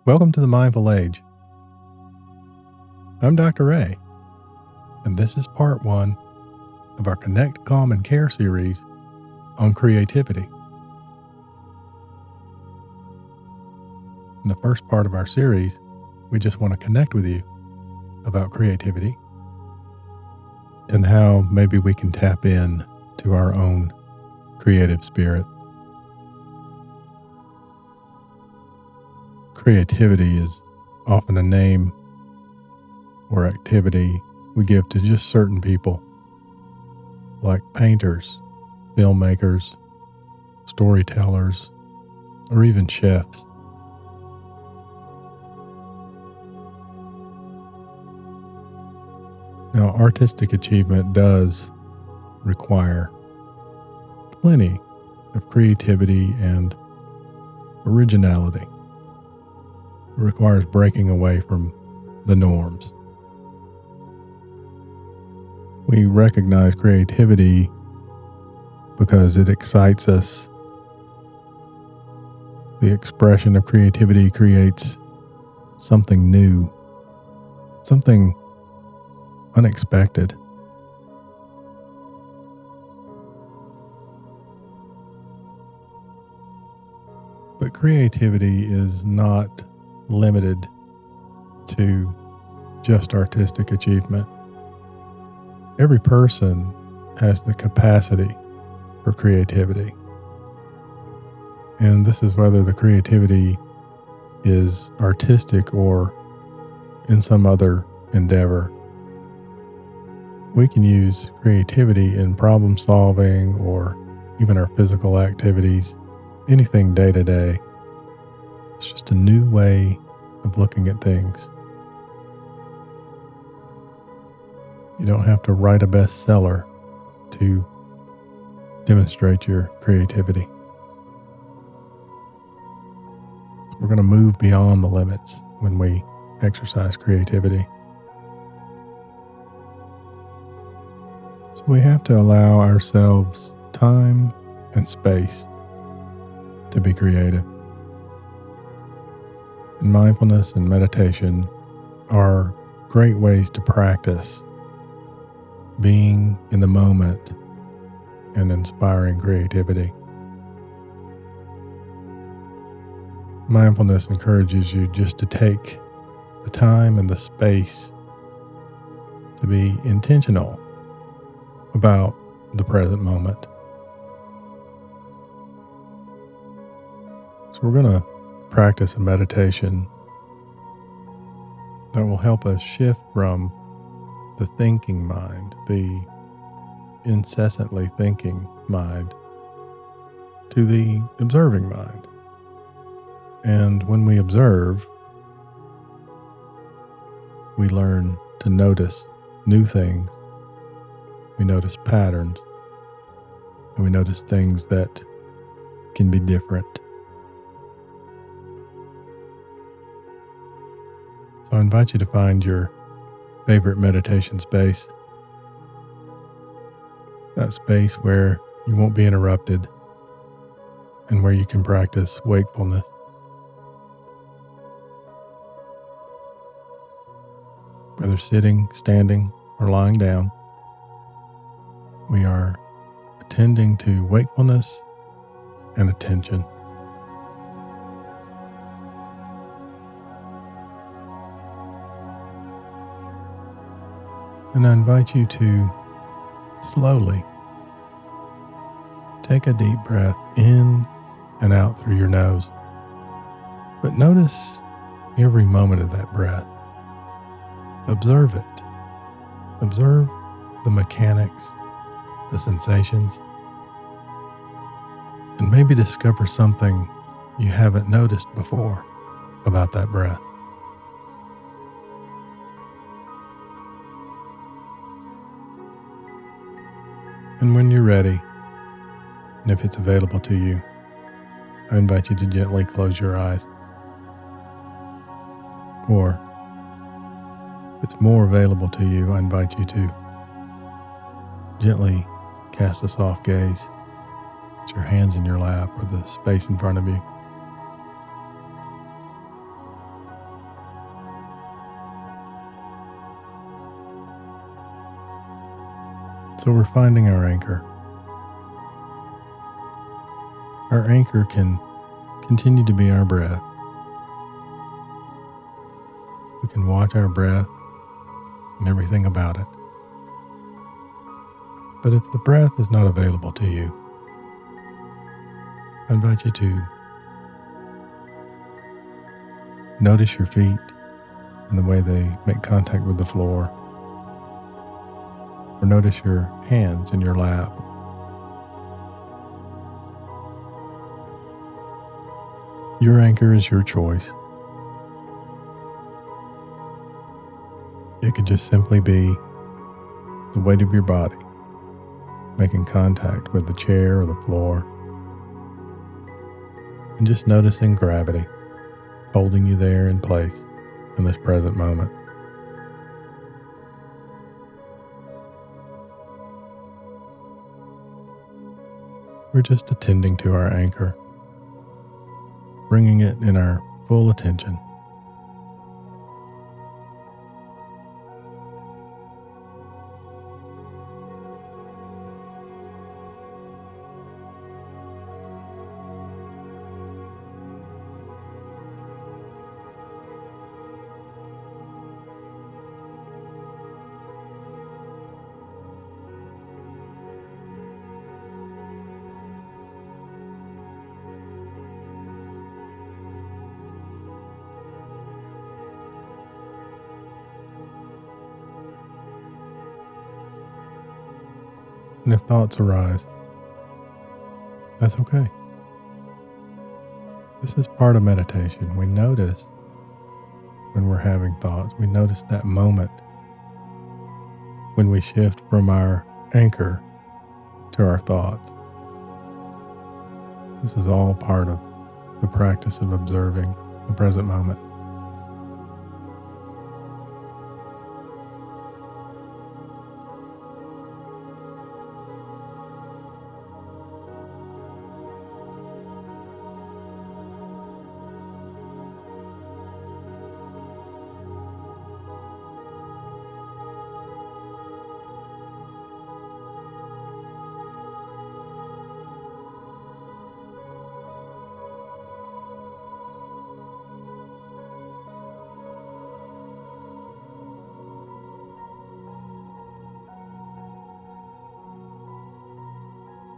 Welcome to the Mindful Age. I'm Dr. Ray, and this is part 1 of our Connect, Calm, and Care series on creativity. In the first part of our series, we just want to connect with you about creativity and how maybe we can tap in to our own creative spirit. Creativity is often a name or activity we give to just certain people, like painters, filmmakers, storytellers, or even chefs. Now, artistic achievement does require plenty of creativity and originality. It requires breaking away from the norms. We recognize creativity because it excites us. The expression of creativity creates something new, something unexpected. But creativity is not limited to just artistic achievement. Every person has the capacity for creativity. And this is whether the creativity is artistic or in some other endeavor. We can use creativity in problem solving or even our physical activities, anything day to day. It's just a new way of looking at things. You don't have to write a bestseller to demonstrate your creativity. We're going to move beyond the limits when we exercise creativity. So we have to allow ourselves time and space to be creative. And mindfulness and meditation are great ways to practice being in the moment and inspiring creativity. Mindfulness encourages you just to take the time and the space to be intentional about the present moment. So we're going to practice a meditation that will help us shift from the thinking mind, the incessantly thinking mind, to the observing mind. And when we observe, we learn to notice new things. We notice patterns, and we notice things that can be different. So I invite you to find your favorite meditation space, that space where you won't be interrupted and where you can practice wakefulness. Whether sitting, standing, or lying down, we are attending to wakefulness and attention. And I invite you to slowly take a deep breath in and out through your nose. But notice every moment of that breath. Observe it. Observe the mechanics, the sensations, and maybe discover something you haven't noticed before about that breath. And when you're ready, and if it's available to you, I invite you to gently close your eyes. Or, if it's more available to you, I invite you to gently cast a soft gaze at your hands in your lap or the space in front of you. So we're finding our anchor. Our anchor can continue to be our breath. We can watch our breath and everything about it. But if the breath is not available to you, I invite you to notice your feet and the way they make contact with the floor, or notice your hands in your lap. Your anchor is your choice. It could just simply be the weight of your body making contact with the chair or the floor, and just noticing gravity holding you there in place in this present moment. We're just attending to our anchor, bringing it in our full attention. And if thoughts arise, that's okay. This is part of meditation. We notice when we're having thoughts, we notice that moment when we shift from our anchor to our thoughts. This is all part of the practice of observing the present moment.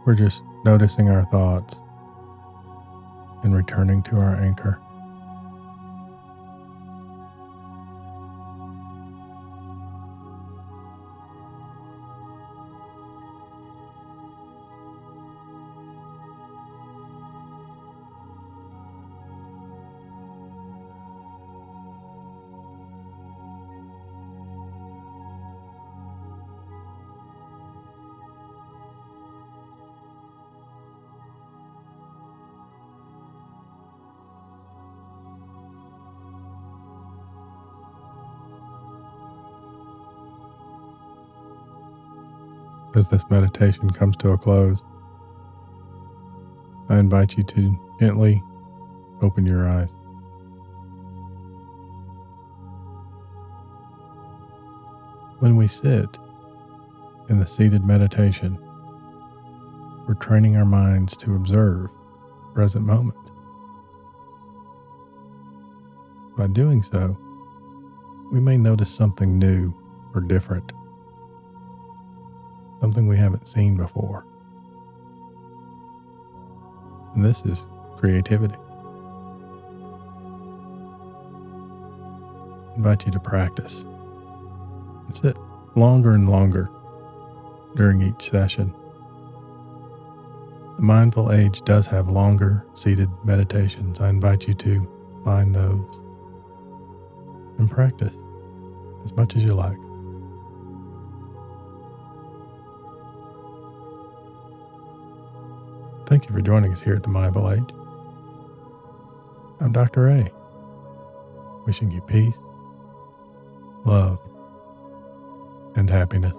We're just noticing our thoughts and returning to our anchor. As this meditation comes to a close, I invite you to gently open your eyes. When we sit in the seated meditation, we're training our minds to observe the present moment. By doing so, we may notice something new or different, something we haven't seen before. And this is creativity. I invite you to practice and sit longer and longer during each session. The Mindful Age does have longer seated meditations. I invite you to find those and practice as much as you like. Thank you for joining us here at the Mindful Age. I'm Dr. A, wishing you peace, love, and happiness.